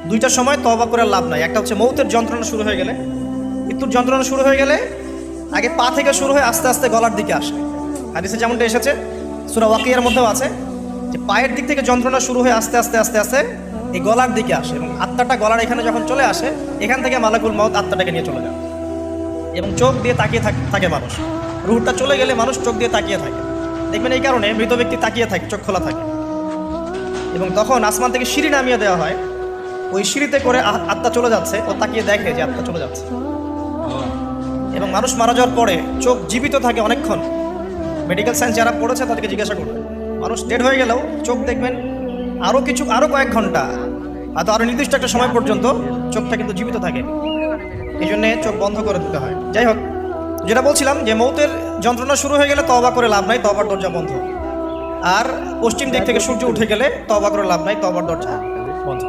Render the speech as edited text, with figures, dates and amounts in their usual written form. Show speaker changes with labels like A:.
A: দুইটা সময় তওবা করে লাভ নাই। একটা হচ্ছে মৌতের যন্ত্রণা শুরু হয়ে গেলে, মৃত্যুর যন্ত্রণা শুরু হয়ে গেলে আগে পা থেকে শুরু হয়ে আস্তে আস্তে গলার দিকে আসে। হাদিসে যেমনটা এসেছে, সূরা ওয়াকিয়ার মধ্যেও আছে যে পায়ের দিক থেকে যন্ত্রণা শুরু হয়ে আস্তে আস্তে আস্তে আস্তে এই গলার দিকে আসে, এবং আত্মাটা গলার এখানে যখন চলে আসে, এখান থেকে মালাকুল মউত আত্মাটাকে নিয়ে চলে যায়। এবং চোখ দিয়ে তাকিয়ে থাকে মানুষ, রুহটা চলে গেলে মানুষ চোখ দিয়ে তাকিয়ে থাকে। দেখবেন এই কারণে মৃত ব্যক্তি তাকিয়ে থাকে, চোখ খোলা থাকে। এবং তখন আসমান থেকে সিঁড়ি নামিয়ে দেওয়া হয়, ওই সিঁড়িতে করে আত্মা চলে যাচ্ছে, ও তাকিয়ে দেখে যে আত্মা চলে যাচ্ছে। এবং মানুষ মারা যাওয়ার পরে চোখ জীবিত থাকে অনেকক্ষণ। মেডিকেল সায়েন্স যারা পড়েছে তাদেরকে জিজ্ঞাসা করবে, মানুষ ডেড হয়ে গেলেও চোখ দেখবেন আরও কয়েক ঘন্টা, হয়তো আরও নির্দিষ্ট একটা সময় পর্যন্ত চোখটা কিন্তু জীবিত থাকে। এই জন্যে চোখ বন্ধ করে দিতে হয়। যাই হোক, যেটা বলছিলাম যে মৌতের যন্ত্রণা শুরু হয়ে গেলে তওবা করে লাভ নাই, তওবার দরজা বন্ধ। আর পশ্চিম দিক থেকে সূর্য উঠে গেলে তওবা করে লাভ নাই, তওবার দরজা বন্ধ।